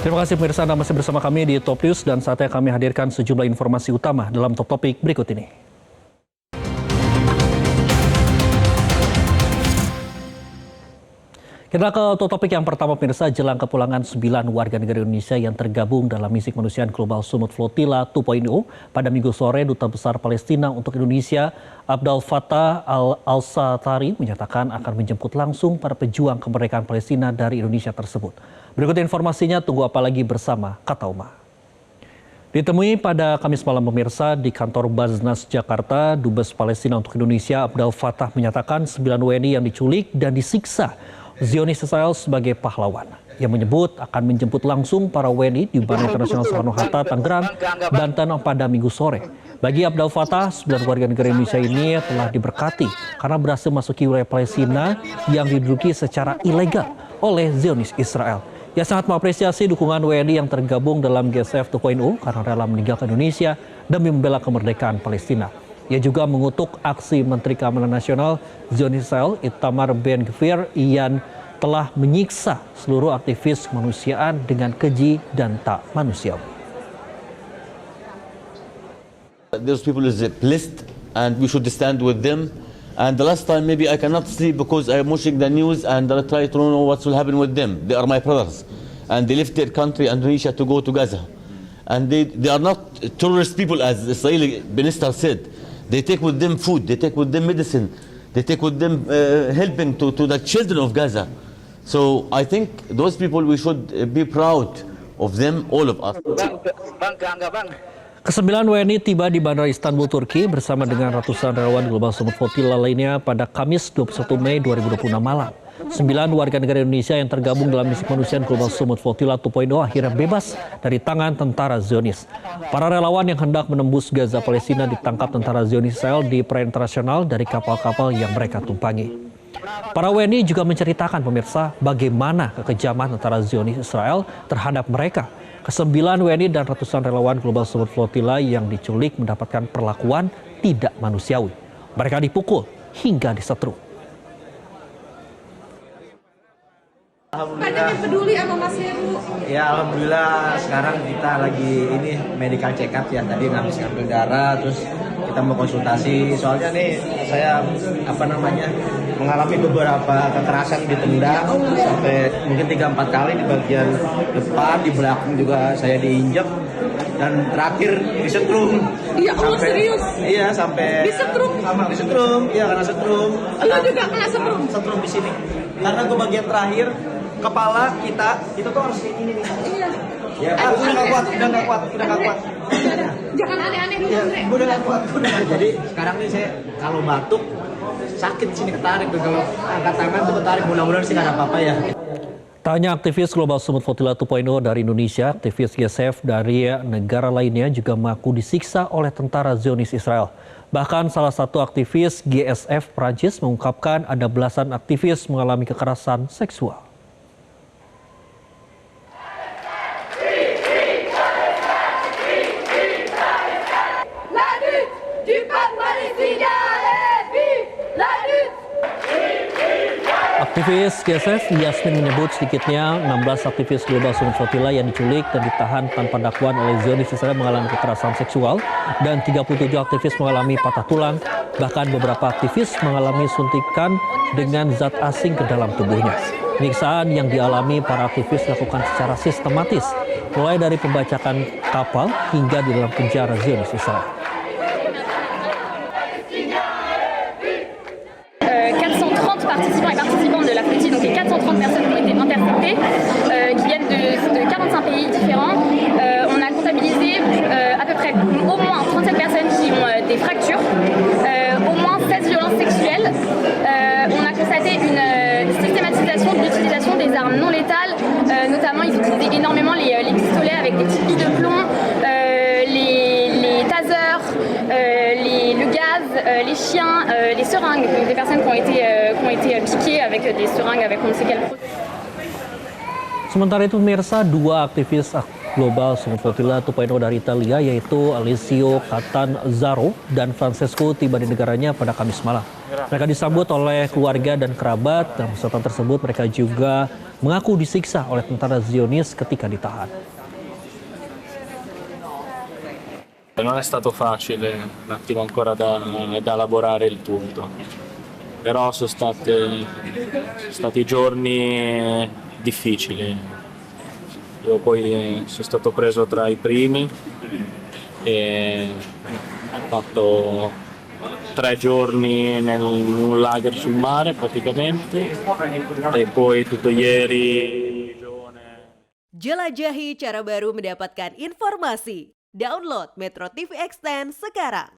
Terima kasih pemirsa, Anda masih bersama kami di Top News dan saatnya kami hadirkan sejumlah informasi utama dalam Top Topik berikut ini. Kita ke Top Topik yang pertama pemirsa, jelang kepulangan 9 warga negara Indonesia yang tergabung dalam misi kemanusiaan Global Sumut Flotilla 2.0 pada Minggu sore, Duta Besar Palestina untuk Indonesia Abdel Fattah al-Satari menyatakan akan menjemput langsung para pejuang kemerdekaan Palestina dari Indonesia tersebut. Berikut informasinya, tunggu apa lagi bersama Katauma. Ditemui pada Kamis malam pemirsa di kantor Basnas Jakarta, Dubes Palestina untuk Indonesia Abdel Fattah menyatakan 9 WNI yang diculik dan disiksa Zionis Israel sebagai pahlawan. Yang menyebut akan menjemput langsung para WNI di Bandara Internasional Soekarno-Hatta, Tangerang, Banten pada Minggu sore. Bagi Abdel Fattah, 9 warga negara Indonesia ini telah diberkati karena berhasil masuki wilayah Palestina yang diduduki secara ilegal oleh Zionis Israel. Ia sangat mengapresiasi dukungan WNI yang tergabung dalam GSF 2.0 karena rela meninggalkan Indonesia demi membela kemerdekaan Palestina. Ia juga mengutuk aksi Menteri Keamanan Nasional Zionis Israel Itamar Ben-Gvir yang telah menyiksa seluruh aktivis kemanusiaan dengan keji dan tak manusiawi. Those people is blessed and we should stand with them. And the last time maybe I cannot sleep because I'm watching the news and I try to know what will happen with them. They are my brothers and they left their country Indonesia to go to Gaza. And they are not terrorist people as Israeli minister said. They take with them food, they take with them medicine, they take with them helping to the children of Gaza. So I think those people, we should be proud of them, all of us. Kesembilan WNI tiba di Bandara Istanbul, Turki bersama dengan ratusan relawan Global Sumut Flotilla lainnya pada Kamis 21 Mei 2026 malam. 9 warga negara Indonesia yang tergabung dalam misi kemanusiaan Global Sumut Flotilla 2.0 akhirnya bebas dari tangan tentara Zionis. Para relawan yang hendak menembus Gaza Palestina ditangkap tentara Zionis Israel di perairan internasional dari kapal-kapal yang mereka tumpangi. Para WNI juga menceritakan pemirsa bagaimana kekejaman tentara Zionis Israel terhadap mereka. Kesembilan WNI dan ratusan relawan Global Sumut Flotilla yang diculik mendapatkan perlakuan tidak manusiawi. Mereka dipukul hingga disetrum. Banyak yang peduli sama Mas Heru. Ya alhamdulillah sekarang kita lagi ini medical check up ya, tadi ngambil darah terus kita mau konsultasi soalnya nih saya mengalami beberapa kekerasan ditendang sampai mungkin 3-4 kali di bagian depan, di belakang juga saya diinjek dan terakhir disetrum. Iya, oh serius? Iya sampai disetrum. Disetrum, iya karena setrum. Lu juga kena setrum? Setrum di sini. Karena gue bagian terakhir kepala kita itu tuh harus ini nih. Iya. Ya, udah nggak kuat. Jangan aneh-aneh dulu, Andre. Udah nggak kuat. Jadi sekarang nih saya kalau batuk sakit sini ketarik tuh, kalau angkat tangan tuh ketarik, mudah-mudahan sih nggak ada apa-apa ya. Tanya aktivis Global Sumut Flotilla 2.0 dari Indonesia, aktivis GSF dari negara lainnya juga mengaku disiksa oleh tentara Zionis Israel. Bahkan salah satu aktivis GSF Prancis mengungkapkan ada belasan aktivis mengalami kekerasan seksual. Aktivis GSF Yasmin menyebut sedikitnya 16 aktivis Global Sumut Flotilla yang diculik dan ditahan tanpa dakwaan oleh Zionis Israel mengalami kekerasan seksual dan 37 aktivis mengalami patah tulang. Bahkan beberapa aktivis mengalami suntikan dengan zat asing ke dalam tubuhnya. Penyiksaan yang dialami para aktivis dilakukan secara sistematis, mulai dari pembajakan kapal hingga di dalam penjara Zionis Israel. 430 participants et participantes de la FLETI, donc les 430 personnes qui ont été interceptées, qui viennent de 45 pays différents. On a comptabilisé à peu près au moins 37 personnes qui ont des fractures, au moins 16 violences sexuelles. On a constaté une systématisation de l'utilisation des armes non létales, notamment ils utilisaient énormément les pistolets avec des petites billes de plomb, les tasers, le gaz, les chiens, les seringues, donc des personnes qui ont été piquées avec des seringues avec on ne sait quel produit. Sementara itu pemirsa, dua aktivis Global Sumut Flotilla 2.0 dari Italia yaitu Alessio Catanzaro dan Francesco tiba di negaranya pada Kamis malam. Mereka disambut oleh keluarga dan kerabat. Dalam peserta tersebut mereka juga mengaku disiksa oleh tentara Zionis ketika ditahan. Non è stato facile, un attimo ancora da elaborare il tutto, però sono stati giorni difficili. Io poi sono stato preso tra i primi e ho fatto 3 giorni in un lager sul mare praticamente e poi tutto ieri. Jelajahi cara baru mendapatkan informasi. Download Metro TV Extend sekarang.